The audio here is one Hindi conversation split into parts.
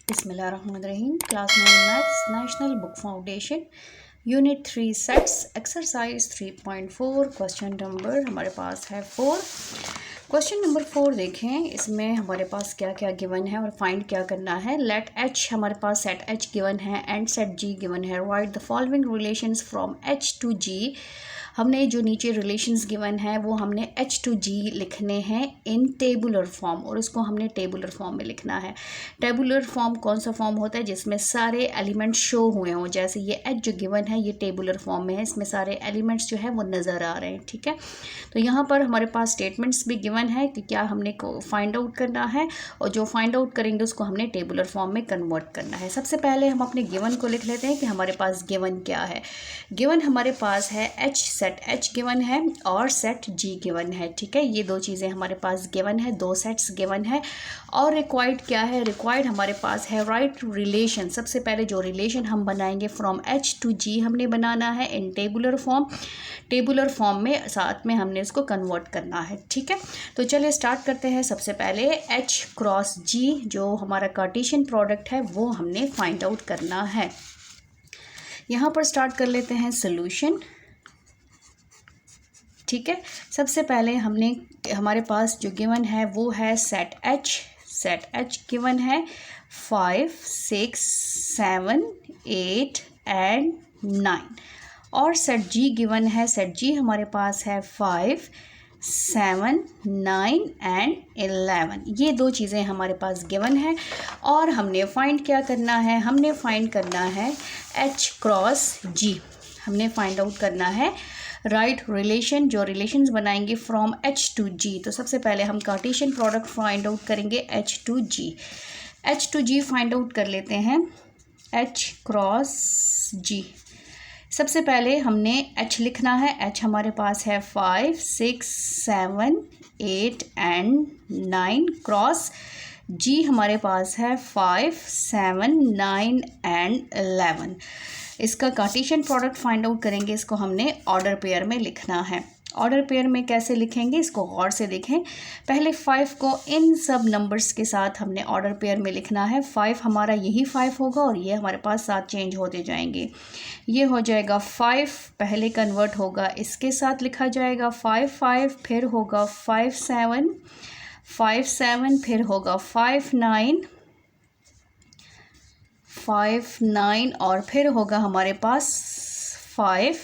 बिस्मिल्लाहिर्रहमानिर्रहीम। Class 9 maths national book foundation unit 3 sets exercise 3.4 question number हमारे पास है 4। क्वेश्चन नंबर 4 देखें, इसमें हमारे पास क्या क्या गिवन है और फाइंड क्या करना है। लेट एच, हमारे पास सेट एच गिवन है एंड सेट जी गिवन है। Write the following relations from H to G. हमने जो नीचे रिलेशंस गिवन है वो हमने एच टू जी लिखने हैं इन टेबुलर फॉर्म, और उसको हमने टेबुलर फॉर्म में लिखना है। टेबुलर फॉर्म कौन सा फॉर्म होता है? जिसमें सारे एलिमेंट्स शो हुए हों। जैसे ये एच जो गिवन है ये टेबुलर फॉर्म में है, इसमें सारे एलिमेंट्स जो है वो नज़र आ रहे हैं। ठीक है, तो यहाँ पर हमारे पास स्टेटमेंट्स भी गिवन है कि क्या हमने को फाइंड आउट करना है, और जो फाइंड आउट करेंगे उसको हमने टेबुलर फॉर्म में कन्वर्ट करना है। सबसे पहले हम अपने गिवन को लिख लेते हैं कि हमारे पास गिवन क्या है। गिवन हमारे पास है एच, सेट एच गिवन है और सेट जी गिवन है। ठीक है, ये दो चीज़ें हमारे पास गिवन है, दो सेट्स गिवन है। और रिक्वायर्ड क्या है? रिक्वायर्ड हमारे पास है राइट रिलेशन। सबसे पहले जो रिलेशन हम बनाएंगे फ्रॉम एच टू जी हमने बनाना है इन टेबुलर फॉर्म। टेबुलर फॉर्म में साथ में हमने इसको कन्वर्ट करना है। ठीक है, तो चलिए स्टार्ट करते हैं। सबसे पहले एच क्रॉस जी जो हमारा कार्टेशियन प्रोडक्ट है वो हमने फाइंड आउट करना है। यहाँ पर स्टार्ट कर लेते हैं सोल्यूशन। ठीक है, सबसे पहले हमारे पास जो गिवन है वो है set H. Set H given है 5, 6, 7, 8 एंड 9। और सेट जी गिवन है, सेट जी हमारे पास है 5, 7, 9 एंड 11। ये दो चीज़ें हमारे पास गिवन है। और हमने फाइंड क्या करना है? हमने फाइंड करना है एच क्रॉस जी। हमने फाइंड आउट करना है राइट रिलेशन, जो रिलेशंस बनाएंगे फ्रॉम एच टू जी। तो सबसे पहले हम कार्टेशियन प्रोडक्ट फाइंड आउट करेंगे H to ji. H to ji find out कर लेते हैं। एच क्रॉस जी, सबसे पहले हमने एच लिखना है। एच हमारे पास है 5, 6, 7, 8 एंड 9। क्रॉस जी हमारे पास है 5, 7, 9 एंड 11। इसका कार्टेशियन प्रोडक्ट फाइंड आउट करेंगे। इसको हमने ऑर्डर पेयर में लिखना है। ऑर्डर पेयर में कैसे लिखेंगे इसको गौर से देखें। पहले 5 को इन सब नंबर्स के साथ हमने ऑर्डर पेयर में लिखना है। 5 हमारा यही 5 होगा और ये हमारे पास साथ चेंज होते जाएंगे। ये हो जाएगा 5, पहले कन्वर्ट होगा इसके साथ लिखा जाएगा 5, 5, फिर होगा 5, 7, 5, 7, फिर होगा 5, 9, 5, 9 और फिर होगा हमारे पास 5,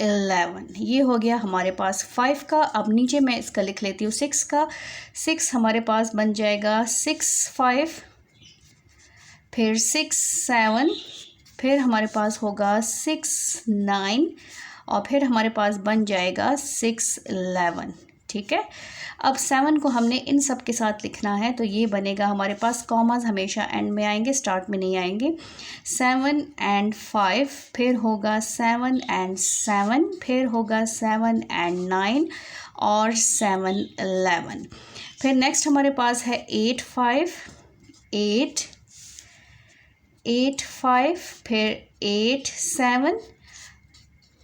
11। ये हो गया हमारे पास 5 का। अब नीचे मैं इसका लिख लेती हूँ 6 का। 6 हमारे पास बन जाएगा 6, 5, फिर 6, 7, फिर हमारे पास होगा 6, 9 और फिर हमारे पास बन जाएगा 6, 11। ठीक है, अब 7 को हमने इन सब के साथ लिखना है, तो ये बनेगा हमारे पास, कॉमास हमेशा एंड में आएंगे, स्टार्ट में नहीं आएंगे। 7 एंड 5, फिर होगा 7 एंड 7, फिर होगा 7 एंड 9 और 7, 11। फिर नेक्स्ट हमारे पास है 8, 5, 8, 8, 5, फिर 8, 7,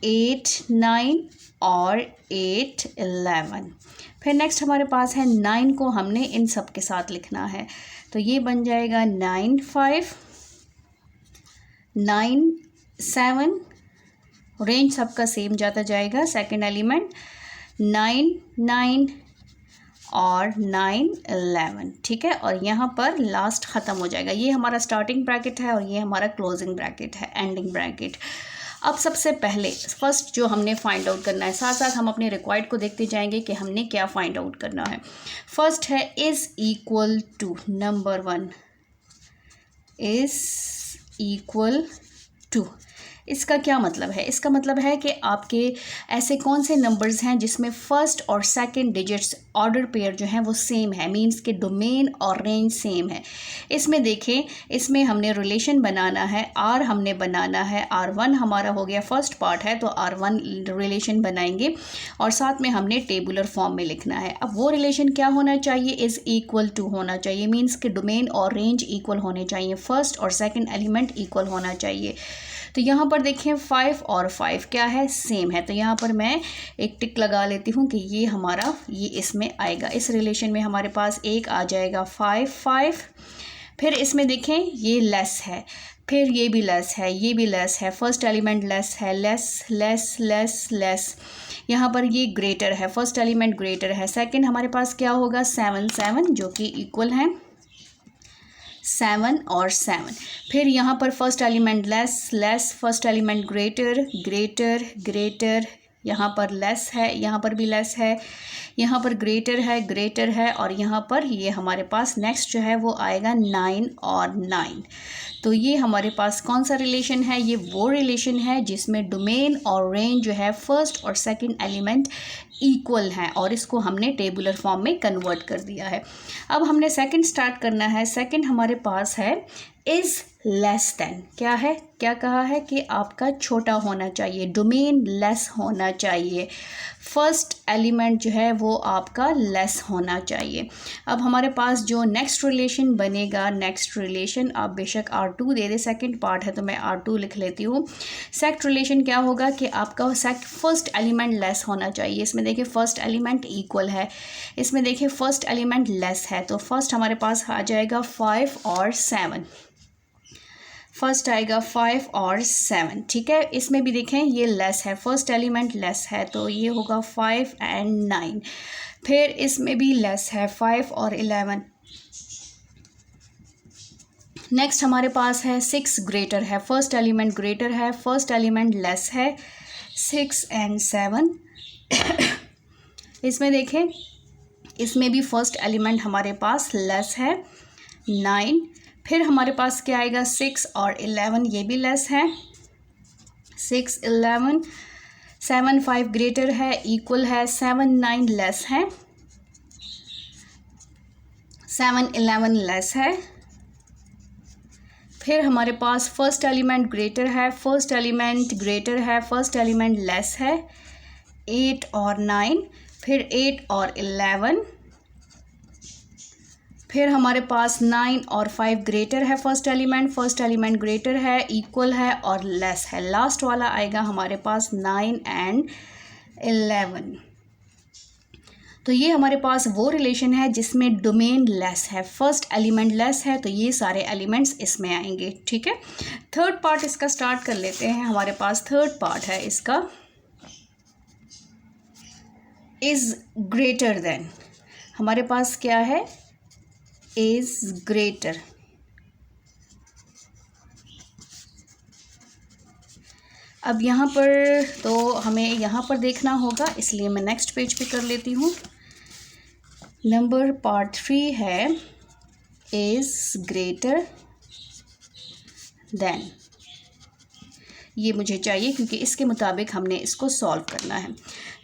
8, 9 और 8, 11। फिर नेक्स्ट हमारे पास है 9 को हमने इन सब के साथ लिखना है, तो ये बन जाएगा 9, 5, 9, 7, रेंज सबका सेम जाता जाएगा। सेकंड एलिमेंट 9, 9 और 9, 11। ठीक है, और यहाँ पर लास्ट ख़त्म हो जाएगा। ये हमारा स्टार्टिंग ब्रैकेट है और ये हमारा क्लोजिंग ब्रैकेट है, एंडिंग ब्रैकेट। अब सबसे पहले फर्स्ट जो हमने फाइंड आउट करना है, साथ साथ हम अपने रिक्वायर्ड को देखते जाएंगे कि हमने क्या फाइंड आउट करना है। फर्स्ट है is equal to, number 1 is equal to. इसका क्या मतलब है? इसका मतलब है कि आपके ऐसे कौन से नंबर्स हैं जिसमें फर्स्ट और सेकंड डिजिट्स ऑर्डर पेयर जो हैं वो सेम है, मींस के डोमेन और रेंज सेम है। इसमें देखें, इसमें हमने रिलेशन बनाना है, आर हमने बनाना है। R1 हमारा हो गया, फर्स्ट पार्ट है तो R1 रिलेशन बनाएंगे और साथ में हमने टेबुलर फॉर्म में लिखना है। अब वो रिलेशन क्या होना चाहिए? इज़ इक्वल टू होना चाहिए, मींस के डोमेन और रेंज इक्वल होने चाहिए, फर्स्ट और सेकेंड एलिमेंट इक्वल होना चाहिए। तो यहाँ पर देखें 5 और 5 क्या है? सेम है। तो यहाँ पर मैं एक टिक लगा लेती हूँ कि ये हमारा ये इसमें आएगा। इस रिलेशन में हमारे पास एक आ जाएगा 5, 5, फिर इसमें देखें ये लेस है, फिर ये भी लेस है, ये भी लेस है, फर्स्ट एलिमेंट लेस है, लेस लेस लेस लेस। यहाँ पर ये ग्रेटर है, फर्स्ट एलिमेंट ग्रेटर है। सेकंड हमारे पास क्या होगा 7 7 जो कि इक्वल है 7 और 7। फिर यहाँ पर first element less less, first element greater greater greater, यहाँ पर लेस है, यहाँ पर भी लेस है, यहाँ पर ग्रेटर है और यहाँ पर ये हमारे पास नेक्स्ट जो है वो आएगा 9 और 9। तो ये हमारे पास कौन सा रिलेशन है, ये वो रिलेशन है जिसमें डोमेन और रेंज जो है फर्स्ट और सेकंड एलिमेंट इक्वल हैं और इसको हमने टेबुलर फॉर्म में कन्वर्ट कर दिया है। अब हमने सेकंड स्टार्ट करना है। सेकंड हमारे पास है इज़ लेस देन। क्या है, क्या कहा है कि आपका छोटा होना चाहिए, डोमेन लेस होना चाहिए, फर्स्ट एलिमेंट जो है वो आपका लेस होना चाहिए। अब हमारे पास जो नेक्स्ट रिलेशन बनेगा, नेक्स्ट रिलेशन आप बेशक R2 दे दे, सेकंड पार्ट है तो मैं R2 लिख लेती हूँ। सेकंड रिलेशन क्या होगा कि आपका फर्स्ट एलिमेंट लेस होना चाहिए। इसमें देखिए फर्स्ट एलिमेंट इक्वल है, इसमें देखिए फर्स्ट एलिमेंट लेस है, तो फर्स्ट हमारे पास आ जाएगा 5 और 7, फर्स्ट आएगा 5 और 7, ठीक है। इसमें भी देखें ये लेस है, फर्स्ट एलिमेंट लेस है तो ये होगा 5 एंड 9। फिर इसमें भी लेस है 5 और 11। नेक्स्ट हमारे पास है 6 ग्रेटर है, फर्स्ट एलिमेंट ग्रेटर है, फर्स्ट एलिमेंट लेस है 6 एंड 7। इसमें देखें इसमें भी फर्स्ट एलिमेंट हमारे पास लेस है 9। फिर हमारे पास क्या आएगा 6 और 11, ये भी लेस है 6 11। 7 5 ग्रेटर है, इक्वल है, 7 9 लेस है, 7 11 लेस है। फिर हमारे पास फर्स्ट एलिमेंट ग्रेटर है, फर्स्ट एलिमेंट ग्रेटर है, फर्स्ट एलिमेंट लेस है 8 और 9। फिर 8 और 11। फिर हमारे पास 9 और 5 ग्रेटर है, फर्स्ट एलिमेंट ग्रेटर है, इक्वल है और लेस है। लास्ट वाला आएगा हमारे पास 9 एंड 11। तो ये हमारे पास वो रिलेशन है जिसमें डोमेन लेस है, फर्स्ट एलिमेंट लेस है, तो ये सारे एलिमेंट्स इसमें आएंगे, ठीक है। थर्ड पार्ट इसका स्टार्ट कर लेते हैं। हमारे पास थर्ड पार्ट है इसका इज़ ग्रेटर देन। हमारे पास क्या है इज़ ग्रेटर। अब यहाँ पर तो हमें यहाँ पर देखना होगा, इसलिए मैं नेक्स्ट पेज पे कर लेती हूँ। नंबर पार्ट 3 है इज़ ग्रेटर देन। ये मुझे चाहिए क्योंकि इसके मुताबिक हमने इसको सॉल्व करना है।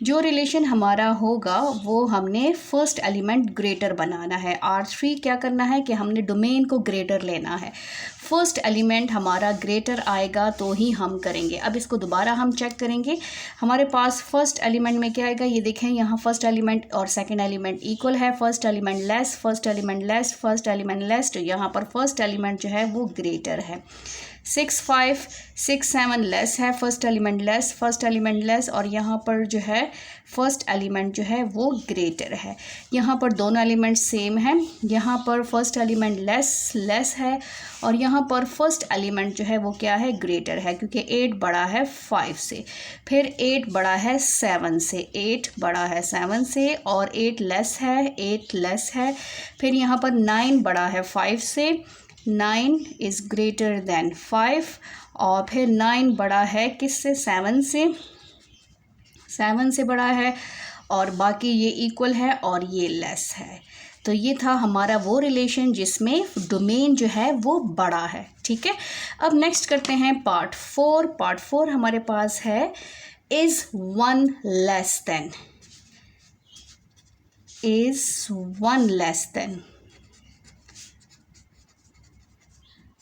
जो रिलेशन हमारा होगा वो हमने फर्स्ट एलिमेंट ग्रेटर बनाना है। R3 क्या करना है कि हमने डोमेन को ग्रेटर लेना है, फर्स्ट एलिमेंट हमारा ग्रेटर आएगा तो ही हम करेंगे। अब इसको दोबारा हम चेक करेंगे। हमारे पास फर्स्ट एलिमेंट में क्या आएगा, ये देखें यहाँ फर्स्ट एलिमेंट और सेकंड एलिमेंट इक्वल है, first element less, first element less, first element less, तो यहाँ पर फर्स्ट एलिमेंट जो है वो ग्रेटर है। 6 5 6 7 लेस है, first element less, first element less, और यहाँ पर जो है फर्स्ट एलिमेंट जो है वो ग्रेटर है। यहाँ पर दोनों एलिमेंट सेम हैं, यहाँ पर फर्स्ट एलिमेंट लेस है और यहाँ पर फर्स्ट एलिमेंट जो है वो क्या है ग्रेटर है, क्योंकि 8 बड़ा है 5 से, फिर 8 बड़ा है 7 से, 8 बड़ा है 7 से और 8 लेस है, 8 लेस है। फिर यहाँ पर 9 बड़ा है 5 से, 9 इज़ ग्रेटर देन 5, और फिर 9 बड़ा है किससे, 7 से, 7 से बड़ा है, और बाकी ये इक्वल है और ये लेस है। तो ये था हमारा वो रिलेशन जिसमें डोमेन जो है वो बड़ा है, ठीक है। अब नेक्स्ट करते हैं पार्ट 4। पार्ट 4 हमारे पास है is 1 less than, is 1 less than.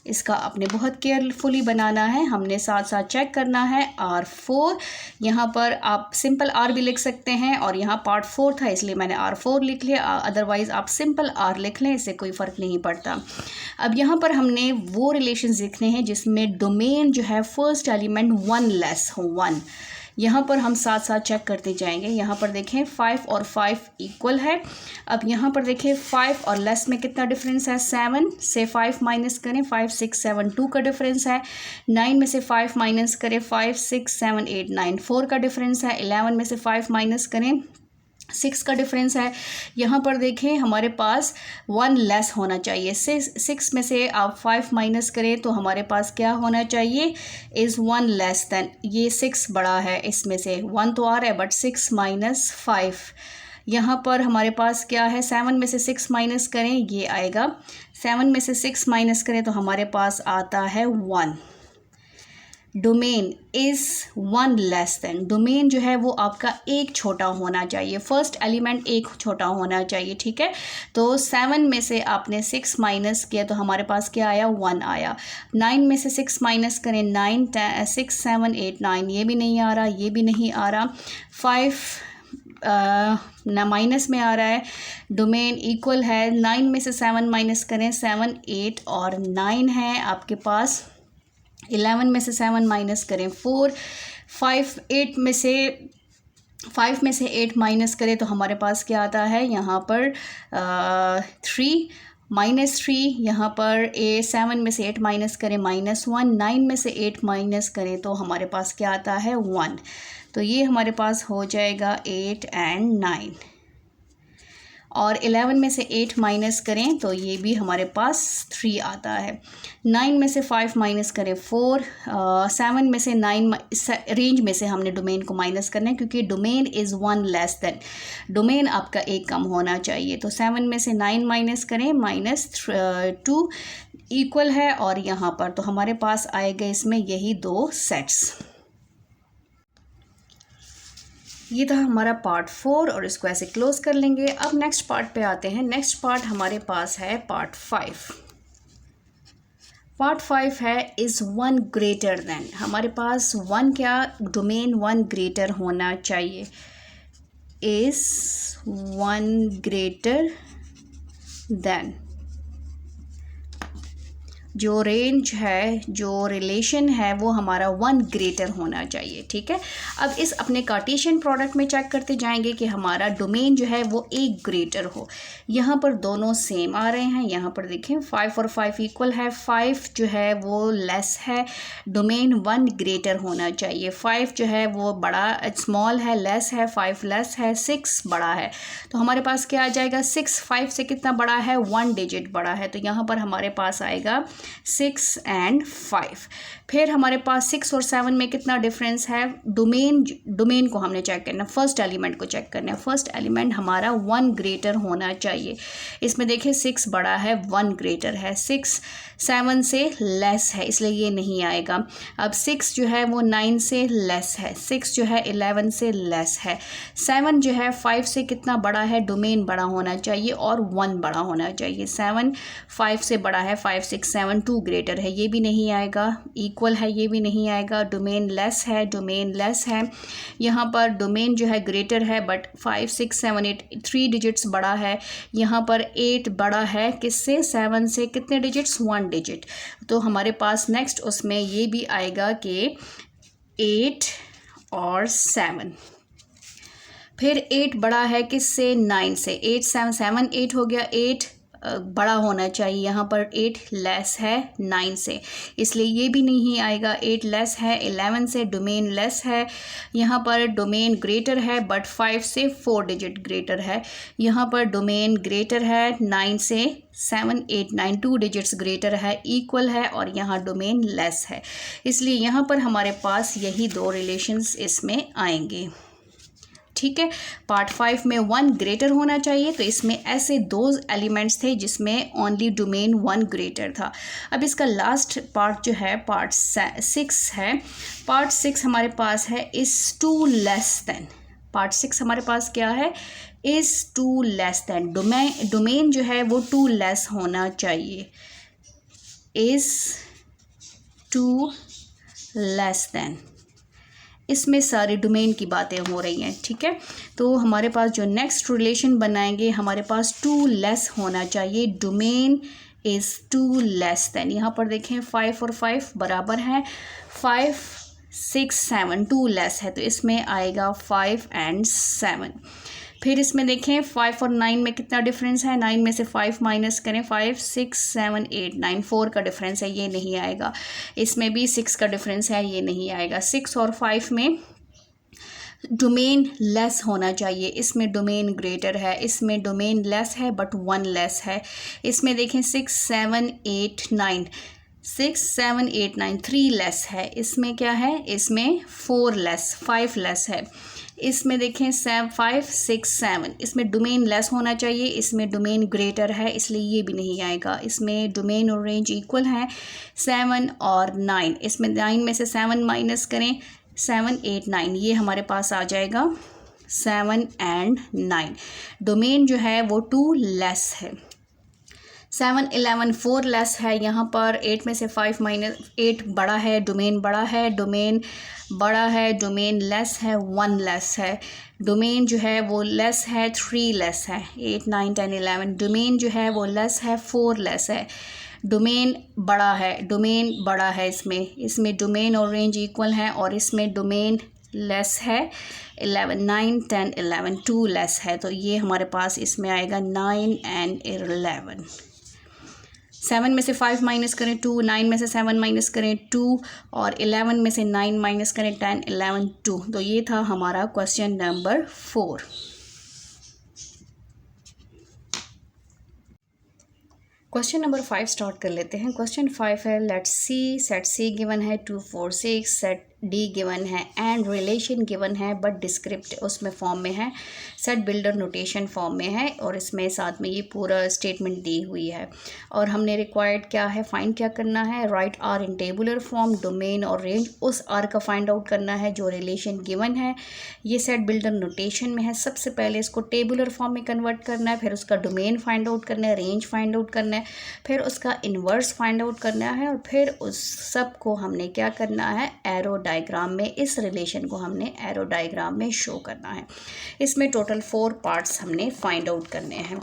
इसका आपने बहुत केयरफुली बनाना है, हमने साथ साथ चेक करना है। R4 यहाँ पर आप सिंपल R भी लिख सकते हैं, और यहाँ पार्ट 4 था इसलिए मैंने R4 लिख लिया, अदरवाइज़ आप सिंपल R लिख लें, इससे कोई फ़र्क नहीं पड़ता। अब यहाँ पर हमने वो रिलेशंस लिखने हैं जिसमें डोमेन जो है फर्स्ट एलिमेंट 1 लेस हो, 1। यहाँ पर हम साथ साथ चेक करते जाएंगे। यहाँ पर देखें 5 और 5 इक्वल है। अब यहाँ पर देखें 5 और लेस में कितना डिफरेंस है, 7 से 5 माइनस करें 5 6 7 2 का डिफरेंस है। 9 में से 5 माइनस करें 5 6 7 8 9 4 का डिफरेंस है। 11 में से 5 माइनस करें 6 का डिफरेंस है। यहाँ पर देखें हमारे पास 1 लेस होना चाहिए। 6 में से आप 5 माइनस करें तो हमारे पास क्या होना चाहिए, इज़ 1 लेस दैन। ये 6 बड़ा है, इसमें से 1 तो आ रहा है बट 6 माइनस 5। यहाँ पर हमारे पास क्या है, 7 में से 6 माइनस करें ये आएगा। 7 में से 6 माइनस करें तो हमारे पास आता है 1। Domain is 1 less than. Domain जो है वो आपका एक छोटा होना चाहिए, फर्स्ट एलिमेंट एक छोटा होना चाहिए, ठीक है। तो 7 में से आपने 6 माइनस किया तो हमारे पास क्या आया, 1 आया। 9 में से 6 माइनस करें 9 6 7 8 9, ये भी नहीं आ रहा, ये भी नहीं आ रहा। 5 ना माइनस में आ रहा है। डोमेन इक्वल है, 9 में से 7 माइनस करें 7 8 और 9 है आपके पास। 11 में से 7 माइनस करें 4। 5 में से 8 माइनस करें तो हमारे पास क्या आता है, यहाँ पर 3 -3। यहाँ पर 7 में से 8 माइनस करें -1। 9 में से 8 माइनस करें तो हमारे पास क्या आता है, 1। तो ये हमारे पास हो जाएगा 8 और 9। और 11 में से 8 माइनस करें तो ये भी हमारे पास 3 आता है। 9 में से 5 माइनस करें 4। 7 में से 9 रेंज में से हमने डोमेन को माइनस करना है क्योंकि domain is 1 less than. Domain आपका एक कम होना चाहिए। तो 7 में से 9 माइनस करें -2 इक्वल है। और यहाँ पर तो हमारे पास आएगा इसमें यही 2 सेट्स। ये था हमारा पार्ट 4 और इसको ऐसे क्लोज कर लेंगे। अब नेक्स्ट पार्ट पे आते हैं। नेक्स्ट पार्ट हमारे पास है पार्ट 5। पार्ट 5 है इज़ 1 ग्रेटर दैन। हमारे पास 1 क्या, डोमेन 1 ग्रेटर होना चाहिए। Is 1 greater than. जो रेंज है, जो रिलेशन है वो हमारा 1 ग्रेटर होना चाहिए, ठीक है। अब इस अपने कार्टेशियन प्रोडक्ट में चेक करते जाएंगे कि हमारा डोमेन जो है वो 1 ग्रेटर हो। यहाँ पर दोनों सेम आ रहे हैं। यहाँ पर देखें 5 और 5 इक्वल है। 5 जो है वो लेस है, डोमेन 1 ग्रेटर होना चाहिए। 5 जो है वो बड़ा स्मॉल है, लेस है। 5 लेस है, 6 बड़ा है। तो हमारे पास क्या आ जाएगा, 6 5 से कितना बड़ा है, 1 डिजिट बड़ा है। तो यहाँ पर हमारे पास आएगा 6 और 5। फिर हमारे पास 6 और 7 में कितना डिफरेंस है। डोमेन को हमने चेक करना, फर्स्ट एलिमेंट को चेक करना है। फर्स्ट एलिमेंट हमारा 1 ग्रेटर होना चाहिए। इसमें देखिए 6 बड़ा है, 1 ग्रेटर है। 6 7 से लेस है, इसलिए ये नहीं आएगा। अब 6 जो है वो 9 से लेस है। 6 जो है 11 से लेस है। 7 जो है 5 से कितना बड़ा है, डोमेन बड़ा होना चाहिए और 1 बड़ा होना चाहिए। 7 5 से बड़ा है, 5 6 7 2 ग्रेटर है, ये भी नहीं आएगा। इक्वल है, ये भी नहीं आएगा। डोमेन लेस है, डोमेन लेस है। यहाँ पर डोमेन जो है ग्रेटर है बट 5 6 7 8 3 डिजिट्स बड़ा है। यहाँ पर 8 बड़ा है किससे, 7 से कितने डिजिट्स, 1 डिजिट। तो हमारे पास नेक्स्ट उसमें ये भी आएगा कि 8 और 7। फिर 8 बड़ा है किससे, 9 से। 8 7 8 हो गया, 8 बड़ा होना चाहिए। यहाँ पर 8 लेस है 9 से, इसलिए ये भी नहीं आएगा। 8 लेस है 11 से, डोमेन लेस है। यहाँ पर डोमेन ग्रेटर है बट 5 से 4 डिजिट ग्रेटर है। यहाँ पर डोमेन ग्रेटर है 9 से, 7 8 9 2 डिजिट्स ग्रेटर है, इक्वल है। और यहाँ डोमेन लेस है, इसलिए यहाँ पर हमारे पास यही 2 रिलेशंस इसमें आएंगे, ठीक है। पार्ट 5 में 1 ग्रेटर होना चाहिए, तो इसमें ऐसे 2 एलिमेंट्स थे जिसमें ओनली डोमेन 1 ग्रेटर था। अब इसका लास्ट पार्ट जो है पार्ट 6 है। पार्ट 6 हमारे पास है इज़ 2 लेस दैन। पार्ट 6 हमारे पास क्या है, इज़ 2 लेस दैन। डोमेन जो है वो 2 लेस होना चाहिए। Is 2 less than. इसमें सारे डोमेन की बातें हो रही हैं, ठीक है। तो हमारे पास जो नेक्स्ट रिलेशन बनाएंगे, हमारे पास 2 लेस होना चाहिए। Domain is 2 less than. यहाँ पर देखें 5 और 5 बराबर हैं। 5 6 7 2 लेस है, तो इसमें आएगा 5 एंड 7। फिर इसमें देखें 5 और 9 में कितना डिफरेंस है, 9 में से 5 माइनस करें, 5 6 7 8 9 4 का डिफरेंस है, ये नहीं आएगा। इसमें भी 6 का डिफरेंस है, ये नहीं आएगा। 6 और 5 में डोमेन लेस होना चाहिए, इसमें डोमेन ग्रेटर है, इसमें डोमेन लेस है बट 1 लेस है। इसमें देखें 6 7 8 9 6 7 8 9 3 लेस है, इसमें क्या है, इसमें 4 लेस 5 लेस है। इसमें देखें 5 6 7, इसमें डोमेन लेस होना चाहिए, इसमें डोमेन ग्रेटर है, इसलिए ये भी नहीं आएगा। इसमें डोमेन और रेंज इक्वल है 7 और 9, इसमें 9 में से 7 माइनस करें, 7 8 9, ये हमारे पास आ जाएगा 7 एंड 9। डोमेन जो है वो 2 लेस है। 7 11 4 लेस है, यहाँ पर 8 में से 5 माइनस 8 बड़ा है, डोमेन बड़ा है, डोमेन बड़ा है, डोमेन लेस है, 1 लेस है। डोमेन जो है वो लेस है, 3 लेस है। 8 9 10 11 डोमेन जो है वो लेस है, 4 लेस है। डोमेन बड़ा है, डोमेन बड़ा है, इसमें डोमेन और रेंज इक्वल है, और इसमें डोमेन लेस है 11 9 10 11 2 लेस है, तो ये हमारे पास इसमें आएगा 9 एंड 11। 7 में से 5 माइनस करें 2, 9 में से 7 माइनस करें 2, और 11 में से 9 माइनस करें 10 11 2। तो ये था हमारा question number 4। Question number 5 start कर लेते हैं। क्वेश्चन 5 है, let's see set C given है 2 4 6, सेट डी गिवन है एंड रिलेशन गिवन है बट डिस्क्रिप्ट उसमें फॉर्म में है, सेट बिल्डर नोटेशन फॉर्म में है, और इसमें साथ में ये पूरा स्टेटमेंट दी हुई है। और हमने रिक्वायर्ड क्या है, फाइंड क्या करना है, write R in tabular form, domain और रेंज उस आर का फाइंड आउट करना है जो रिलेशन गिवन है। ये सेट बिल्डर नोटेशन में है, सबसे पहले इसको टेबुलर फॉर्म में कन्वर्ट करना है, फिर उसका डोमेन फाइंड आउट करना है, रेंज फाइंड आउट करना है, फिर उसका इन्वर्स फाइंड आउट करना है, और फिर उस सब को हमने क्या करना है, एरो डायग्राम में, इस रिलेशन को हमने एरो डायग्राम में शो करना है। इसमें टोटल 4 पार्ट्स हमने फाइंड आउट करने हैं।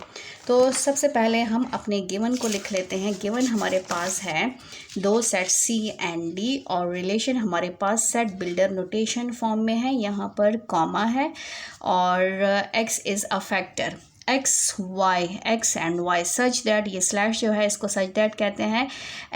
तो सबसे पहले हम अपने गिवन को लिख लेते हैं। गिवन हमारे पास है 2 सेट सी एंड डी, और रिलेशन हमारे पास सेट बिल्डर नोटेशन फॉर्म में है, यहाँ पर कॉमा है, और x is a factor, x and y such that, ये स्लैश जो है इसको सच दैट कहते हैं,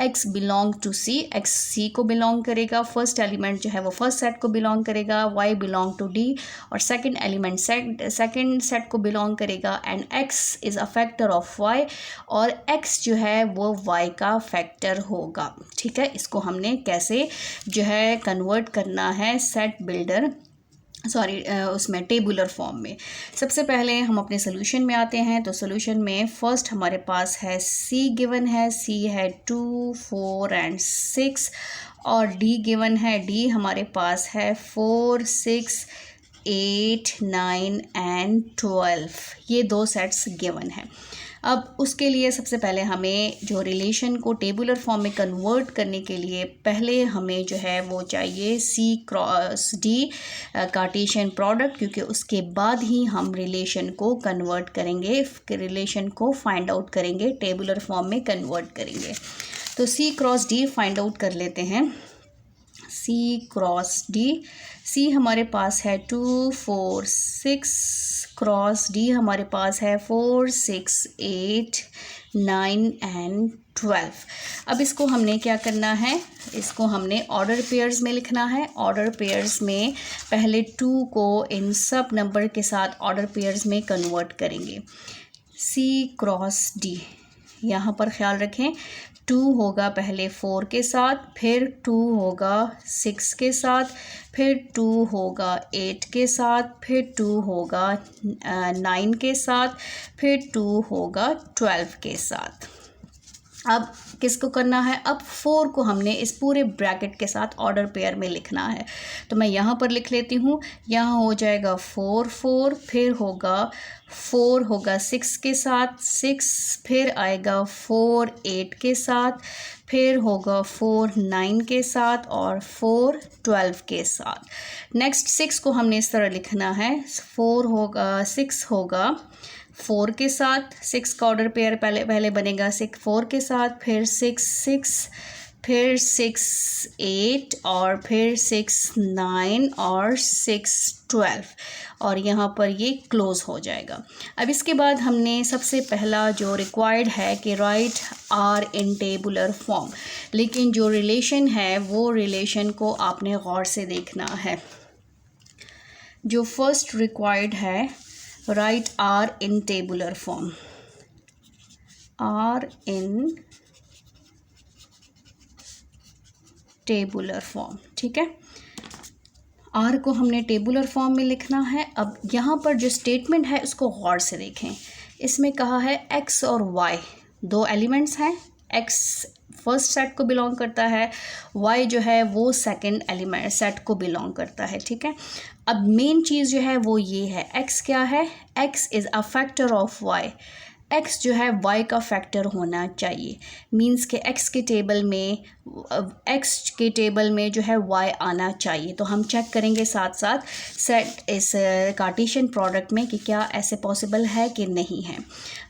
x belong to c, x c को बिलोंग करेगा, फर्स्ट एलिमेंट जो है वो फर्स्ट सेट को बिलोंग करेगा, y बिलोंग टू d, और सेकंड एलिमेंट सेकंड सेट को बिलोंग करेगा, and x is a factor of y, और x जो है वो y का फैक्टर होगा। ठीक है, इसको हमने कैसे जो है कन्वर्ट करना है सेट बिल्डर उसमें टेबुलर फॉर्म में। सबसे पहले हम अपने सोल्यूशन में आते हैं। तो सोल्यूशन में फर्स्ट हमारे पास है c गिवन है, c है 2 4 एंड 6, और d गिवन है, d हमारे पास है 4 6 8 9 एंड 12। ये 2 सेट्स गिवन है। अब उसके लिए सबसे पहले हमें जो रिलेशन को टेबुलर फॉर्म में कन्वर्ट करने के लिए पहले हमें जो है वो चाहिए C cross D Cartesian product, क्योंकि उसके बाद ही हम रिलेशन को कन्वर्ट करेंगे, रिलेशन को फाइंड आउट करेंगे, टेबुलर फॉर्म में कन्वर्ट करेंगे। तो C cross D find out कर लेते हैं। C क्रॉस D, C हमारे पास है 2 4 6, क्रॉस D हमारे पास है 4 6 8 9 एंड 12। अब इसको हमने क्या करना है, इसको हमने ऑर्डर पेयर्स में लिखना है। ऑर्डर पेयर्स में पहले 2 को इन सब नंबर के साथ ऑर्डर पेयर्स में कन्वर्ट करेंगे। C क्रॉस D, यहाँ पर ख्याल रखें 2 होगा पहले 4 के साथ, फिर 2 होगा 6 के साथ, फिर 2 होगा 8 के साथ, फिर 2 होगा 9 के साथ, फिर 2 होगा 12 के साथ। अब किसको करना है, अब 4 को हमने इस पूरे ब्रैकेट के साथ ऑर्डर पेयर में लिखना है। तो मैं यहाँ पर लिख लेती हूँ, यहाँ हो जाएगा 4 4, फिर होगा 4 होगा 6 के साथ 6, फिर आएगा 4 8 के साथ, फिर होगा 4 9 के साथ, और 4 12 के साथ। नेक्स्ट 6 को हमने इस तरह लिखना है, 6 होगा 4 के साथ, 6 का ऑर्डर पेयर पहले बनेगा 4 के साथ, फिर 6 6, फिर 6 8 और फिर 6 9 और 6 12 और यहाँ पर ये क्लोज हो जाएगा। अब इसके बाद हमने सबसे पहला जो रिक्वायर्ड है कि write R in tabular form, लेकिन जो रिलेशन है वो रिलेशन को आपने गौर से देखना है। जो फर्स्ट रिक्वायर्ड है write R in tabular form, R in tabular form, ठीक है। आर को हमने टेबुलर फॉर्म में लिखना है। अब यहाँ पर जो स्टेटमेंट है उसको गौर से देखें। इसमें कहा है एक्स और वाई दो एलिमेंट्स हैं। एक्स फर्स्ट सेट को बिलोंग करता है, वाई जो है वो सेकंड एलिमेंट सेट को बिलोंग करता है, ठीक है। अब मेन चीज़ जो है वो ये है, एक्स क्या है, X is a factor of Y. X जो है वाई का फैक्टर होना चाहिए, मींस के एक्स के टेबल में जो है वाई आना चाहिए। तो हम चेक करेंगे साथ साथ सेट इस कार्टेशियन प्रोडक्ट में कि क्या ऐसे पॉसिबल है कि नहीं है।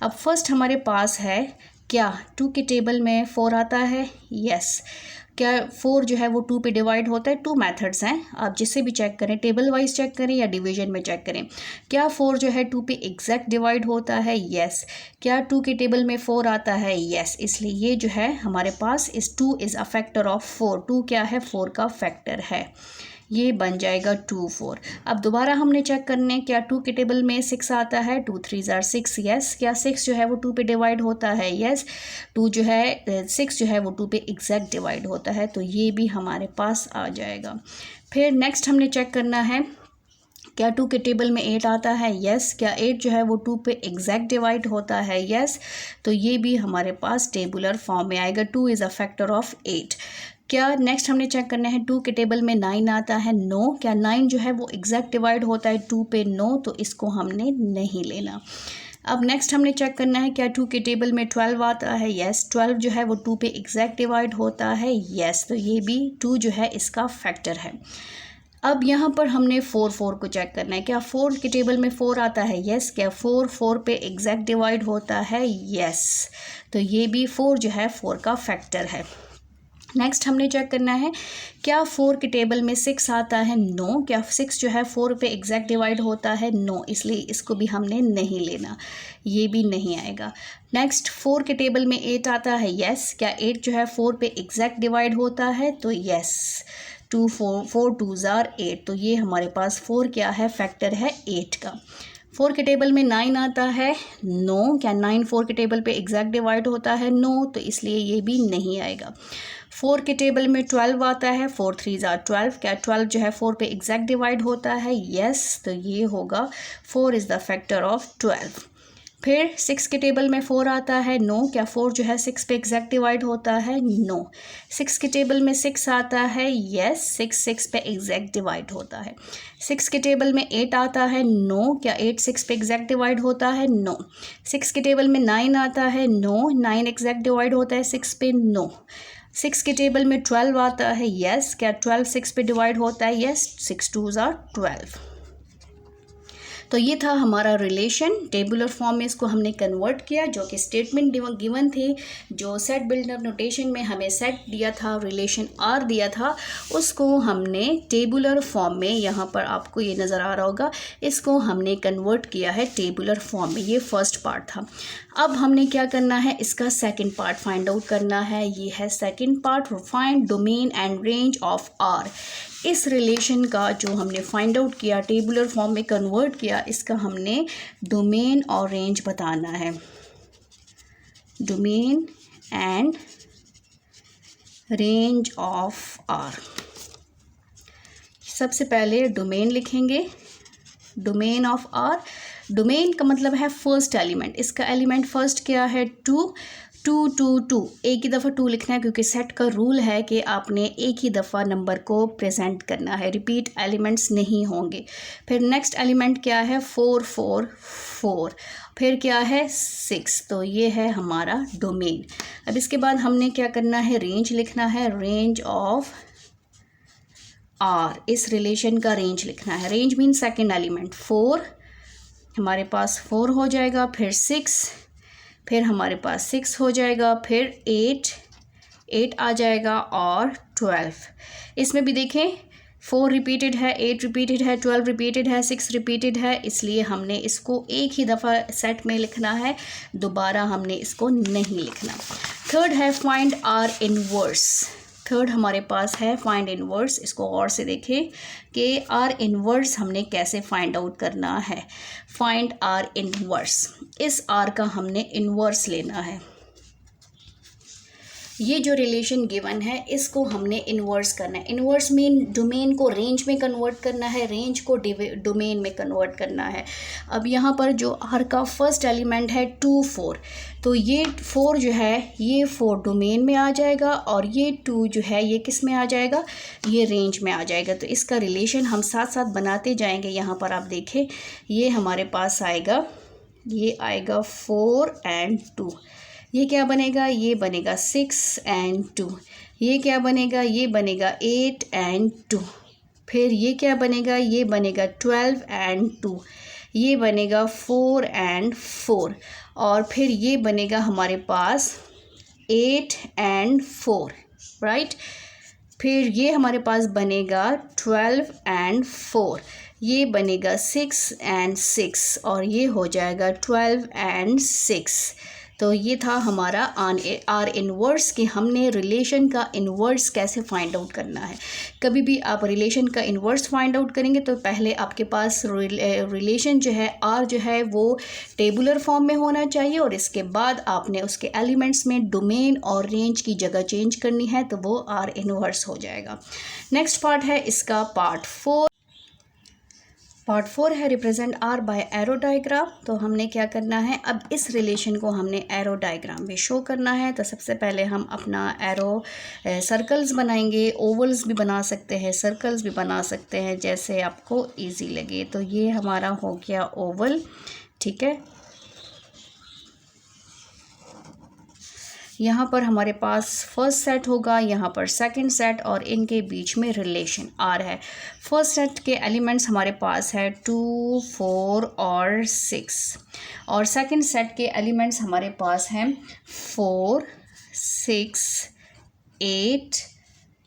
अब फर्स्ट हमारे पास है क्या 2 के टेबल में 4 आता है, यस। क्या 4 जो है वो 2 पे डिवाइड होता है, 2 मेथड्स हैं, आप जिससे भी चेक करें, टेबल वाइज चेक करें या डिवीजन में चेक करें। क्या 4 जो है 2 पे एग्जैक्ट डिवाइड होता है, यस। क्या 2 के टेबल में 4 आता है, यस। इसलिए ये जो है हमारे पास इस 2 इज़ अ फैक्टर ऑफ 4, 2 क्या है 4 का फैक्टर है, ये बन जाएगा 2 4। अब दोबारा हमने चेक करने क्या 2 के टेबल में 6 आता है, 2 3 ज़ार 6, यस। क्या 6 जो है वो 2 पे डिवाइड होता है, यस। 2 जो है 6 जो है वो 2 पे एग्जैक्ट डिवाइड होता है, तो ये भी हमारे पास आ जाएगा। फिर नेक्स्ट हमने चेक करना है क्या 2 के टेबल में 8 आता है, यस। क्या 8 जो है वो 2 पे एग्जैक्ट डिवाइड होता है, यस। तो ये भी हमारे पास टेबुलर फॉर्म में आएगा, 2 इज़ अ फैक्टर ऑफ 8। क्या नेक्स्ट हमने चेक करना है 2 के टेबल में 9 आता है, नो। क्या 9 जो है वो एग्जैक्ट डिवाइड होता है 2 पे, नो। तो इसको हमने नहीं लेना। अब नेक्स्ट हमने चेक करना है क्या 2 के टेबल में 12 आता है, यस। 12 जो है वो 2 पे एग्जैक्ट डिवाइड होता है, यस। तो ये भी 2 जो है इसका फैक्टर है। अब यहाँ पर हमने 4 4 को चेक करना है, क्या 4 के टेबल में 4 आता है, यस। क्या 4 4 पे एग्जैक्ट डिवाइड होता है, यस। तो ये भी 4 जो है 4 का फैक्टर है। नेक्स्ट हमने चेक करना है क्या 4 के टेबल में 6 आता है, नो। क्या 6 जो है 4 पे एग्जैक्ट डिवाइड होता है, नो। इसलिए इसको भी हमने नहीं लेना, ये भी नहीं आएगा। नेक्स्ट 4 के टेबल में 8 आता है, यस। क्या 8 जो है 4 पे एग्जैक्ट डिवाइड होता है, तो यस। 2 4 2 ज़ार 8, तो ये हमारे पास 4 क्या है, फैक्टर है 8 का। 4 के टेबल में 9 आता है, नो। क्या 9 4 के टेबल पे एग्जैक्ट डिवाइड होता है, नो। तो इसलिए ये भी नहीं आएगा। 4 के टेबल में 12 आता है, 4 3 ज़ार 12। क्या 12 जो है 4 पे एग्जैक्ट डिवाइड होता है, यस। तो ये होगा 4 इज़ द फैक्टर ऑफ 12। फिर 6 के टेबल में 4 आता है, नो। क्या 4 जो है 6 पे एग्जैक्ट डिवाइड होता है, नो। 6 के टेबल में 6 आता है, यस। 6 पे एग्जैक्ट डिवाइड होता है। 6 के टेबल में 8 आता है, नो। क्या 8 6 पे एग्जैक्ट डिवाइड होता है, नो। 6 के टेबल में 9 आता है, नो। 9 एग्जैक्ट डिवाइड होता है 6 पे, नो। 6 के टेबल में 12 आता है, यस। क्या 12 6 पे डिवाइड होता है, यस। 6 2 ज़ार 12। तो ये था हमारा रिलेशन, टेबुलर फॉर्म में इसको हमने कन्वर्ट किया, जो कि स्टेटमेंट गिवन थी, जो सेट बिल्डर नोटेशन में हमें सेट दिया था, रिलेशन आर दिया था, उसको हमने टेबुलर फॉर्म में, यहाँ पर आपको ये नज़र आ रहा होगा, इसको हमने कन्वर्ट किया है टेबुलर फॉर्म में। ये फर्स्ट पार्ट था। अब हमने क्या करना है, इसका सेकंड पार्ट फाइंड आउट करना है। ये है second part, find domain and range of R. इस रिलेशन का जो हमने फाइंड आउट किया, टेबुलर फॉर्म में कन्वर्ट किया, इसका हमने डोमेन और रेंज बताना है। Domain and range of R. सबसे पहले डोमेन लिखेंगे, डोमेन ऑफ आर। डोमेन का मतलब है फर्स्ट एलिमेंट, इसका एलिमेंट फर्स्ट क्या है, 2 2 2 2। एक ही दफ़ा 2 लिखना है, क्योंकि सेट का रूल है कि आपने एक ही दफ़ा नंबर को प्रेजेंट करना है, रिपीट एलिमेंट्स नहीं होंगे। फिर नेक्स्ट एलिमेंट क्या है, 4 4 4। फिर क्या है, 6। तो ये है हमारा डोमेन। अब इसके बाद हमने क्या करना है, रेंज लिखना है, रेंज ऑफ आर। इस रिलेशन का रेंज लिखना है। रेंज मीन सेकेंड एलिमेंट 4, हमारे पास 4 हो जाएगा, फिर 6, फिर हमारे पास 6 हो जाएगा, फिर 8, 8 आ जाएगा और 12। इसमें भी देखें 4 रिपीटेड है, 8 रिपीटेड है, 12 रिपीटेड है, 6 रिपीटेड है, इसलिए हमने इसको एक ही दफ़ा सेट में लिखना है, दोबारा हमने इसको नहीं लिखना। थर्ड है फाइंड आर इनवर्स। थर्ड हमारे पास है फाइंड इनवर्स। इसको और से देखें कि आर इनवर्स हमने कैसे फाइंड आउट करना है। फाइंड आर इनवर्स, इस आर का हमने इनवर्स लेना है। ये जो रिलेशन गिवन है इसको हमने इन्वर्स करना है। इन्वर्स मीन डोमेन को रेंज में कन्वर्ट करना है, रेंज को डोमेन में कन्वर्ट करना है। अब यहाँ पर जो आर का फर्स्ट एलिमेंट है 2 4, तो ये 4 जो है ये 4 डोमेन में आ जाएगा और ये 2 जो है ये किस में आ जाएगा, ये रेंज में आ जाएगा। तो इसका रिलेशन हम साथ साथ बनाते जाएंगे। यहाँ पर आप देखें ये हमारे पास आएगा, ये आएगा 4 and 2। ये क्या बनेगा, ये बनेगा 6 and 2। ये क्या बनेगा, ये बनेगा 8 and 2। फिर ये क्या बनेगा, ये बनेगा 12 and 2। ये बनेगा 4 and 4 और फिर ये बनेगा हमारे पास 8 and 4, राइट। फिर ये हमारे पास बनेगा 12 and 4। ये बनेगा 6 and 6 और ये हो जाएगा 12 and 6। तो ये था हमारा आर इनवर्स कि हमने रिलेशन का इनवर्स कैसे फाइंड आउट करना है। कभी भी आप रिलेशन का इनवर्स फाइंड आउट करेंगे तो पहले आपके पास रिलेशन जो है आर जो है वो टेबुलर फॉर्म में होना चाहिए और इसके बाद आपने उसके एलिमेंट्स में डोमेन और रेंज की जगह चेंज करनी है, तो वो आर इनवर्स हो जाएगा। नेक्स्ट पार्ट है इसका पार्ट 4। पार्ट 4 है represent R by arrow diagram. तो हमने क्या करना है, अब इस रिलेशन को हमने एरो डायग्राम में शो करना है। तो सबसे पहले हम अपना एरो सर्कल्स बनाएंगे, ओवल्स भी बना सकते हैं, सर्कल्स भी बना सकते हैं, जैसे आपको इजी लगे। तो ये हमारा हो गया ओवल, ठीक है। यहाँ पर हमारे पास फर्स्ट सेट होगा, यहाँ पर सेकंड सेट और इनके बीच में रिलेशन आर है। फर्स्ट सेट के एलिमेंट्स हमारे पास है 2 4 और 6 और सेकंड सेट के एलिमेंट्स हमारे पास हैं 4 6 8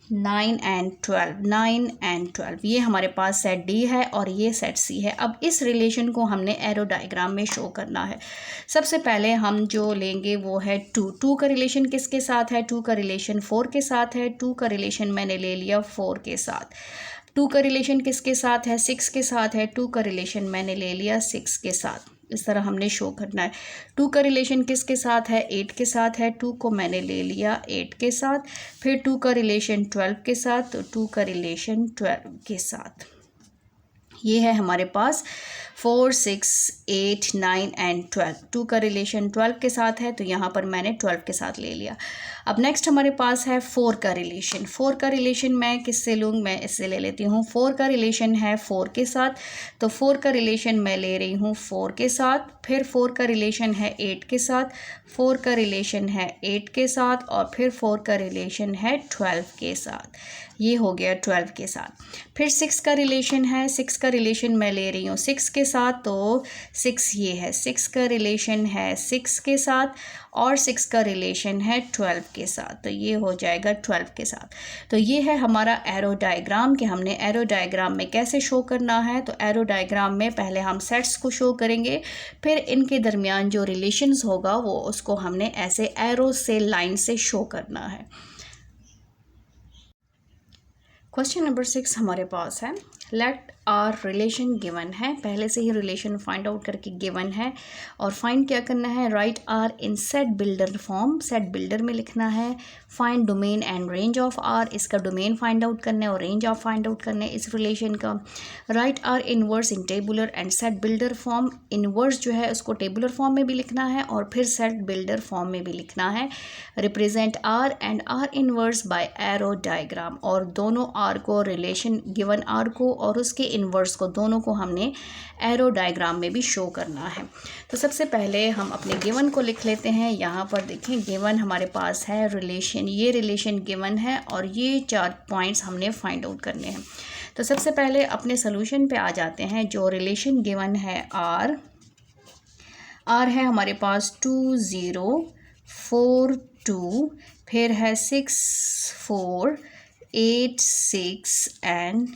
9 and 12, 9 and 12। ये हमारे पास सेट डी है और ये सेट सी है। अब इस रिलेशन को हमने एरो डायग्राम में शो करना है। सबसे पहले हम जो लेंगे वो है 2 का रिलेशन किसके साथ है, 2 का रिलेशन 4 के साथ है। 2 का रिलेशन मैंने ले लिया 4 के साथ। 2 का रिलेशन किसके साथ है, 6 के साथ है। 2 का रिलेशन मैंने ले लिया 6 के साथ। इस तरह हमने शो करना है। 2 का रिलेशन किसके साथ है, 8 के साथ है। 2 को मैंने ले लिया 8 के साथ। फिर 2 का रिलेशन 12 के साथ, तो 2 का रिलेशन 12 के साथ। ये है हमारे पास 4 6 8 9 and 12। 2 का रिलेशन 12 के साथ है, तो यहाँ पर मैंने 12 के साथ ले लिया। अब नेक्स्ट हमारे पास है 4 का रिलेशन। 4 का रिलेशन मैं किससे लूँ, मैं इससे ले लेती हूँ। 4 का रिलेशन है 4 के साथ, तो 4 का रिलेशन मैं ले रही हूँ 4 के साथ। फिर 4 का रिलेशन है 8 के साथ, 4 का रिलेशन है 8 के साथ और फिर 4 का रिलेशन है 12 के साथ। ये हो गया 12 के साथ। फिर 6 का रिलेशन है, 6 का रिलेशन मैं ले रही हूँ 6 के साथ, तो 6 ये है। 6 का रिलेशन है 6 के साथ और 6 का रिलेशन है 12 के साथ, तो ये हो जाएगा 12 के साथ। तो ये है हमारा एरो डायग्राम कि हमने एरो डायग्राम में कैसे शो करना है। तो एरो डायग्राम में पहले हम सेट्स को शो करेंगे, फिर इनके दरमियान जो रिलेशंस होगा वो उसको हमने ऐसे एरो से लाइन से शो करना है। क्वेश्चन नंबर 6 हमारे पास है, लेट आर रिलेशन गिवन है। पहले से ही रिलेशन फाइंड आउट करके गिवन है और फाइंड क्या करना है, write R in set builder form. Set builder में लिखना है। Find domain and range of R, इसका डोमेन फाइंड आउट करना है और रेंज ऑफ फाइंड आउट करना है इस रिलेशन का। Right are inverse in tabular and set builder form. Inverse जो है उसको टेबुलर फॉर्म में भी लिखना है और फिर सेट बिल्डर फॉर्म में भी लिखना है। Represent are and are inverse by arrow diagram, और दोनों आर को रिलेशन गिवन आर को और उसके इनवर्स को दोनों को हमने एरो डायग्राम में भी शो करना है। तो सबसे पहले हम अपने गिवन को लिख लेते हैं। यहाँ पर देखें गिवन हमारे पास है रिलेशन, ये रिलेशन गिवन है और ये 4 पॉइंट्स हमने फाइंड आउट करने हैं। तो सबसे पहले अपने सोल्यूशन पे आ जाते हैं। जो रिलेशन गिवन है आर है हमारे पास 2 0 4 2, फिर है 6 4, 8 6 एंड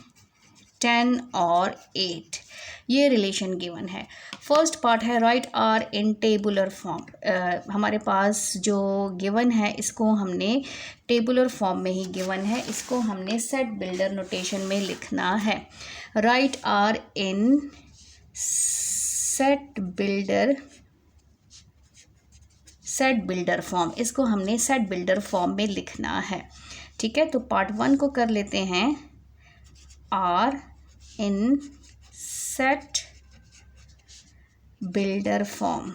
10 और 8। ये रिलेशन गिवन है। फर्स्ट पार्ट है write R in tabular form. हमारे पास जो गिवन है इसको हमने टेबुलर फॉर्म में ही गिवन है, इसको हमने सेट बिल्डर नोटेशन में लिखना है। Write R in set builder form, इसको हमने सेट बिल्डर फॉर्म में लिखना है। ठीक है, तो पार्ट 1 को कर लेते हैं। R in set builder form,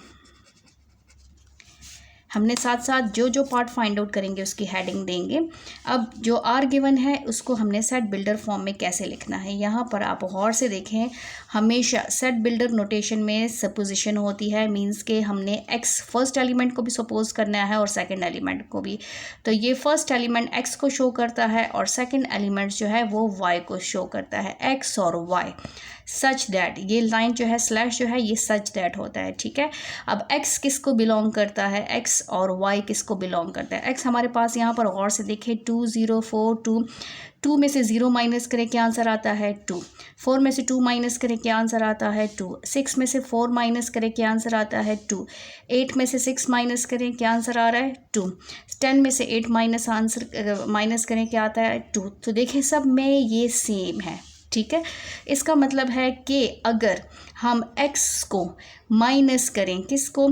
हमने साथ साथ जो जो पार्ट फाइंड आउट करेंगे उसकी हेडिंग देंगे। अब जो आर गिवन है उसको हमने सेट बिल्डर फॉर्म में कैसे लिखना है, यहाँ पर आप गौर से देखें। हमेशा सेट बिल्डर नोटेशन में सपोजिशन होती है, मींस के हमने एक्स फर्स्ट एलिमेंट को भी सपोज करना है और सेकंड एलिमेंट को भी। तो ये फर्स्ट एलिमेंट एक्स को शो करता है और सेकंड एलिमेंट जो है वो वाई को शो करता है, एक्स और वाई। सच दैट, ये लाइन जो है स्लैश जो है ये सच दैट होता है। ठीक है, अब x किसको बिलोंग करता है, x और y किसको बिलोंग करता है। x हमारे पास यहाँ पर गौर से देखें 2 0 4 2, 2 में से 0 माइनस करें क्या आंसर आता है 2, 4 में से 2 माइनस करें क्या आंसर आता है 2, 6 में से 4 माइनस करें क्या आंसर आता है 2, 8 में से 6 माइनस करें क्या आंसर आ रहा है 2, 10 में से 8 माइनस करें क्या आता है 2। तो देखें सब में ये सेम है। ठीक है, इसका मतलब है कि अगर हम x को माइनस करें, किसको,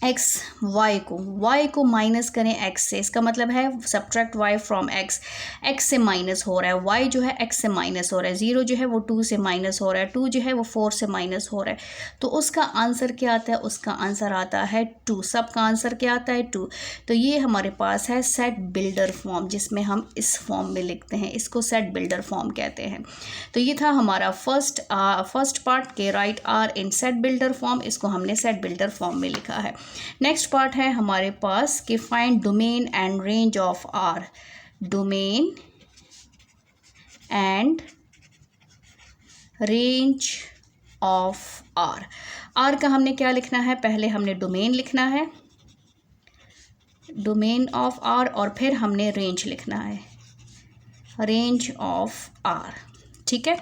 x y को माइनस करें x से, इसका मतलब है subtract y from x, x से माइनस हो रहा है, y जो है x से माइनस हो रहा है, 0 जो है वो 2 से माइनस हो रहा है, 2 जो है वो 4 से माइनस हो रहा है। तो उसका आंसर क्या आता है, उसका आंसर आता है 2। सबका आंसर क्या आता है 2। तो ये हमारे पास है सेट बिल्डर फॉर्म, जिसमें हम इस फॉर्म में लिखते हैं, इसको सेट बिल्डर फॉर्म कहते हैं। तो ये था हमारा फर्स्ट पार्ट के write R in set builder form, इसको हमने सेट बिल्डर फॉर्म में लिखा है। नेक्स्ट पार्ट है हमारे पास कि find domain and range of R, domain and range of R. R का हमने क्या लिखना है, पहले हमने डोमेन लिखना है, डोमेन ऑफ आर, और फिर हमने रेंज लिखना है, रेंज ऑफ आर। ठीक है,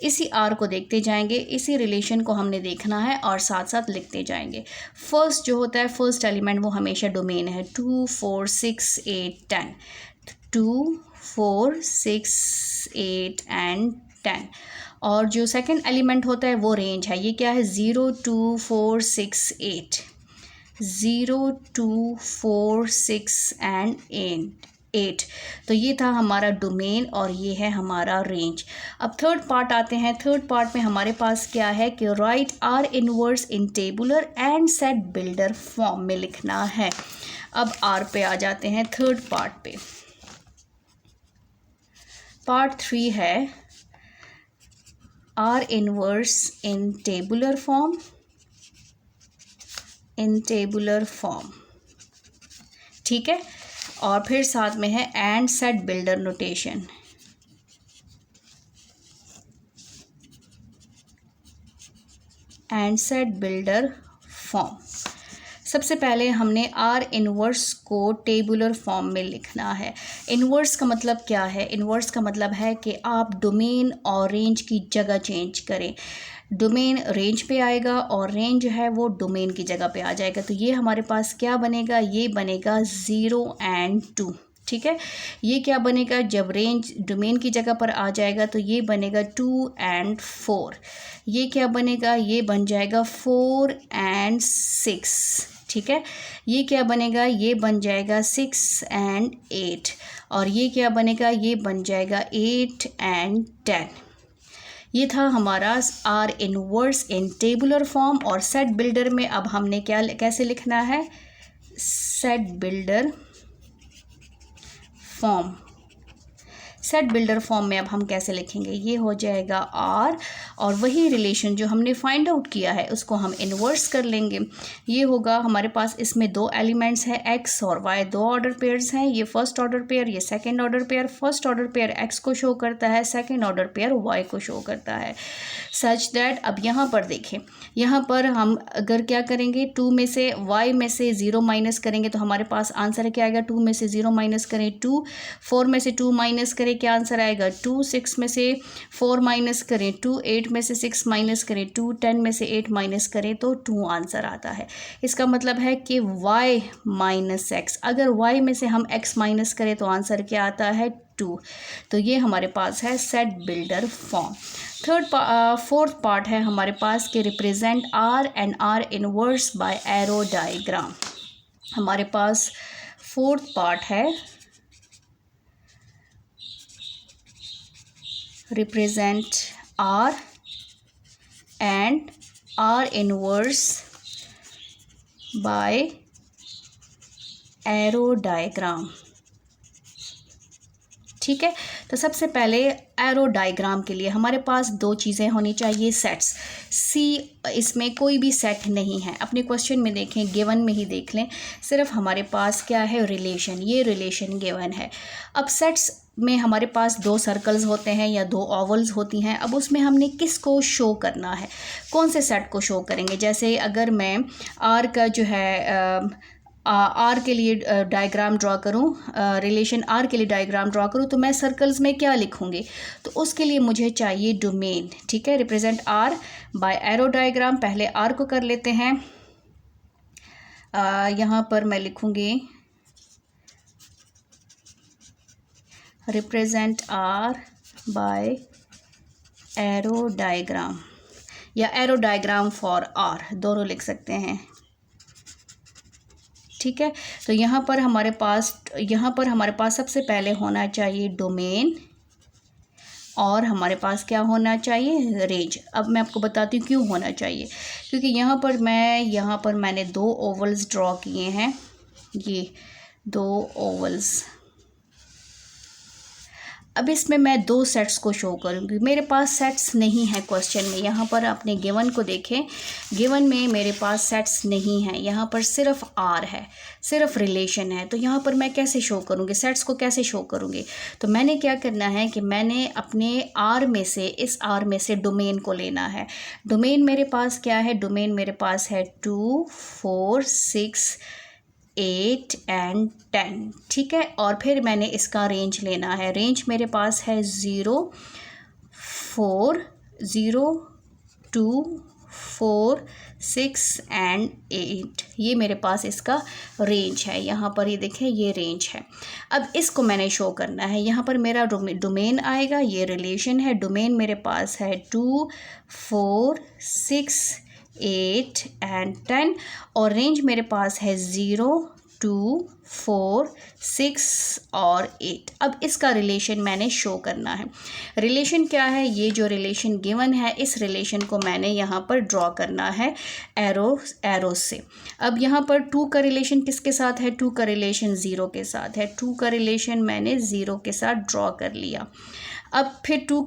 इसी आर को देखते जाएंगे, इसी रिलेशन को हमने देखना है और साथ साथ लिखते जाएंगे। फर्स्ट जो होता है फर्स्ट एलिमेंट वो हमेशा डोमेन है, 2 4 6 8 10, 2 4 6 8 एंड 10। और जो सेकंड एलिमेंट होता है वो रेंज है, ये क्या है 0 2 4 6 8, 0 2 4 6 एंड 8। तो ये था हमारा डोमेन और ये है हमारा रेंज। अब थर्ड पार्ट आते हैं। थर्ड पार्ट में हमारे पास क्या है कि write are inverse in tabular and set builder form में लिखना है। अब आर पे आ जाते हैं, थर्ड पार्ट पे। पार्ट 3 है are inverse in tabular form, ठीक है, और फिर साथ में है and set builder notation. And set builder form. सबसे पहले हमने आर इनवर्स को टेबुलर फॉर्म में लिखना है। इनवर्स का मतलब क्या है, इनवर्स का मतलब है कि आप डोमेन और रेंज की जगह चेंज करें। डोमेन रेंज पे आएगा और रेंज है वो डोमेन की जगह पे आ जाएगा। तो ये हमारे पास क्या बनेगा, ये बनेगा 0 and 2। ठीक है, ये क्या बनेगा, जब रेंज डोमेन की जगह पर आ जाएगा तो ये बनेगा 2 and 4। ये क्या बनेगा, ये बन जाएगा 4 and 6। ठीक है, ये क्या बनेगा, ये बन जाएगा 6 and 8। और ये क्या बनेगा, ये बन जाएगा 8 and 10। ये था हमारा are inverse in tabular form. और सेट बिल्डर में अब हमने क्या कैसे लिखना है, set builder form. Set builder form में अब हम कैसे लिखेंगे, ये हो जाएगा आर और वही रिलेशन जो हमने फाइंड आउट किया है उसको हम इन्वर्स कर लेंगे। ये होगा हमारे पास, इसमें दो एलिमेंट्स हैं एक्स और वाई, दो ऑर्डर पेयर्स हैं, ये फर्स्ट ऑर्डर पेयर, ये second order pair. First order pair x को शो करता है, सेकंड ऑर्डर पेयर वाई को शो करता है। सच दैट अब यहाँ पर देखें, यहाँ पर हम अगर क्या करेंगे, 2 में से y में से 0 माइनस करेंगे तो हमारे पास आंसर क्या आएगा, 2 में से 0 माइनस करें 2, 4 में से 2 माइनस करें क्या आंसर आएगा 2, 6 में से 4 माइनस करें 2, 8 में से 6 माइनस करें 2, 10 में से 8 माइनस करें तो 2 आंसर आता है। इसका मतलब है कि y माइनस एक्स, अगर y में से हम x माइनस करें तो आंसर क्या आता है 2। तो ये हमारे पास है set builder form. Fourth part है हमारे पास कि represent are and are inverse by arrow diagram. हमारे पास फोर्थ पार्ट है represent are and are inverse by arrow diagram. ठीक है, तो सबसे पहले एरो डायग्राम के लिए हमारे पास दो चीज़ें होनी चाहिए, सेट्स। सी इसमें कोई भी सेट नहीं है, अपने क्वेश्चन में देखें, गिवन में ही देख लें, सिर्फ हमारे पास क्या है रिलेशन, ये रिलेशन गिवन है। अब सेट्स में हमारे पास दो सर्कल्स होते हैं या दो ओवल्स होती हैं। अब उसमें हमने किसको शो करना है, कौन से सेट को शो करेंगे। जैसे अगर मैं आर का जो है आर के लिए डायग्राम ड्रॉ करूं, रिलेशन आर के लिए डायग्राम ड्रॉ करूं तो मैं सर्कल्स में क्या लिखूंगी, तो उसके लिए मुझे चाहिए डोमेन। ठीक है, represent R by arrow diagram. पहले आर को कर लेते हैं, यहाँ पर मैं लिखूंगी represent R by arrow diagram या एरो डायग्राम फॉर आर, दोनों लिख सकते हैं। ठीक है, तो यहाँ पर हमारे पास सबसे पहले होना चाहिए डोमेन और हमारे पास क्या होना चाहिए, रेंज। अब मैं आपको बताती हूँ क्यों होना चाहिए, क्योंकि यहाँ पर मैंने दो ओवल्स ड्रॉ किए हैं, ये दो ओवल्स। अब इसमें मैं दो सेट्स को शो करूँगी, मेरे पास सेट्स नहीं है क्वेश्चन में। यहाँ पर अपने गिवन को देखें, गिवन में मेरे पास सेट्स नहीं है, यहाँ पर सिर्फ आर है, सिर्फ रिलेशन है। तो यहाँ पर मैं कैसे शो करूँगी, सेट्स को कैसे शो करूँगी। तो मैंने क्या करना है कि मैंने अपने आर में से, इस आर में से डोमेन को लेना है। डोमेन मेरे पास क्या है, डोमेन मेरे पास है 2, 4, 6, 8 एंड 10। ठीक है, और फिर मैंने इसका रेंज लेना है। रेंज मेरे पास है 0, 4, 0, 2, 4, 6 एंड 8। ये मेरे पास इसका रेंज है, यहाँ पर ये देखें ये रेंज है। अब इसको मैंने शो करना है, यहाँ पर मेरा डोमेन आएगा, ये रिलेशन है। डोमेन मेरे पास है 2, 4, 6, 8 एंड 10 और रेंज मेरे पास है 0, 2, 4, 6 और 8। अब इसका रिलेशन मैंने शो करना है। रिलेशन क्या है, ये जो रिलेशन गिवन है इस रिलेशन को मैंने यहाँ पर ड्रॉ करना है एरो से। अब यहाँ पर 2 का रिलेशन किसके साथ है, 2 का रिलेशन 0 के साथ है। 2 का रिलेशन मैंने 0 के साथ ड्रॉ कर लिया। अब फिर 2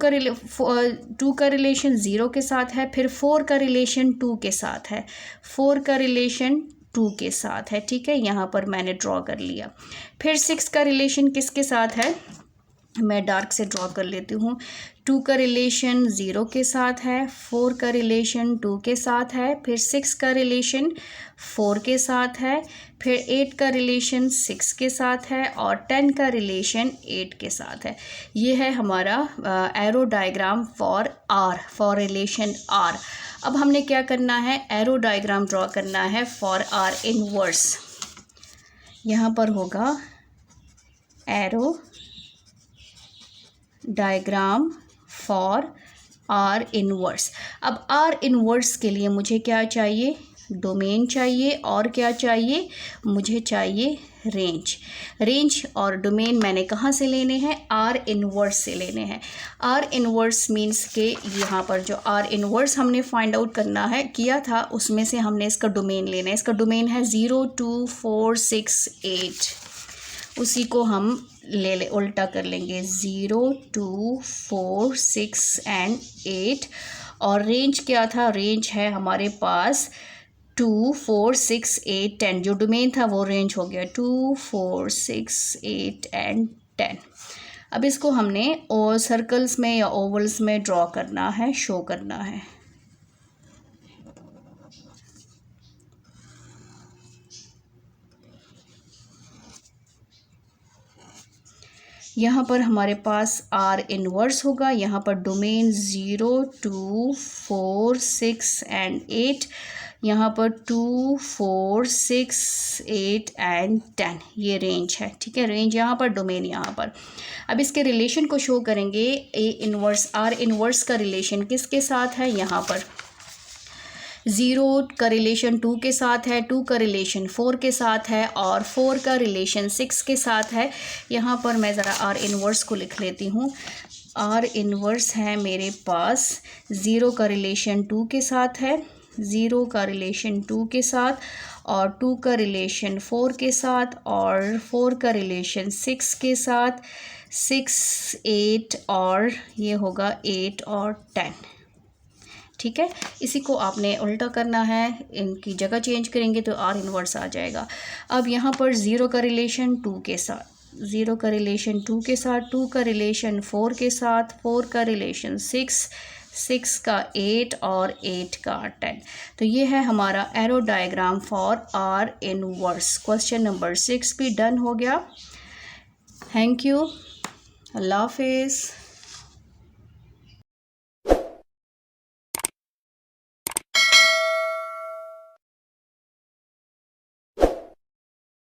का रिलेशन 0 के साथ है, फिर 4 का रिलेशन 2 के साथ है, 4 का रिलेशन 2 के साथ है। ठीक है, यहाँ पर मैंने ड्रॉ कर लिया। फिर 6 का रिलेशन किसके साथ है, मैं डार्क से ड्रॉ कर लेती हूँ। 2 का रिलेशन 0 के साथ है, 4 का रिलेशन 2 के साथ है, फिर 6 का रिलेशन 4 के साथ है, फिर 8 का रिलेशन 6 के साथ है और 10 का रिलेशन 8 के साथ है। ये है हमारा arrow diagram for relation R. अब हमने क्या करना है, एरो डायग्राम ड्रॉ करना है फॉर आर इनवर्स। यहाँ पर होगा arrow diagram for are inverse. अब आर इनवर्स के लिए मुझे क्या चाहिए, डोमेन चाहिए और क्या चाहिए, मुझे चाहिए रेंज। रेंज और डोमेन मैंने कहाँ से लेने हैं, आर इनवर्स से लेने हैं। आर इनवर्स मीन्स के यहाँ पर जो आर इनवर्स हमने फाइंड आउट किया था उसमें से हमने इसका डोमेन लेना है। इसका डोमेन है 0, 2, 4, 6, 8 उसी को हम उल्टा कर लेंगे 0 2 4 6 एंड 8 और रेंज क्या था, रेंज है हमारे पास 2 4 6 8 10, जो डोमेन था वो रेंज हो गया 2 4 6 8 एंड 10। अब इसको हमने और सर्कल्स में या ओवल्स में ड्रॉ करना है, शो करना है। यहाँ पर हमारे पास R इनवर्स होगा, यहाँ पर डोमेन 0 2 4 6 एंड 8, यहाँ पर 2 4 6 8 एंड 10, ये रेंज है। ठीक है, रेंज यहाँ पर, डोमेन यहाँ पर। अब इसके रिलेशन को शो करेंगे। A इनवर्स R इनवर्स का रिलेशन किसके साथ है, यहाँ पर 0 का रिलेशन 2 के साथ है, 2 का रिलेशन 4 के साथ है और 4 का रिलेशन 6 के साथ है। यहाँ पर मैं ज़रा R इनवर्स को लिख लेती हूँ। R इनवर्स है मेरे पास 0 का रिलेशन 2 के साथ है, 0 का रिलेशन 2 के साथ और 2 का रिलेशन 4 के साथ और 4 का रिलेशन 6 के साथ, 6 8 और ये होगा 8 और 10। ठीक है, इसी को आपने उल्टा करना है, इनकी जगह चेंज करेंगे तो R इनवर्स आ जाएगा। अब यहाँ पर 0 का रिलेशन 2 के साथ, 0 का रिलेशन 2 के साथ, 2 का रिलेशन 4 के साथ, 4 का रिलेशन 6, 6 का 8 और 8 का 10। तो ये है हमारा arrow diagram for R inverse. Question number 6 भी डन हो गया। थैंक यू, अल्लाह हाफिज़।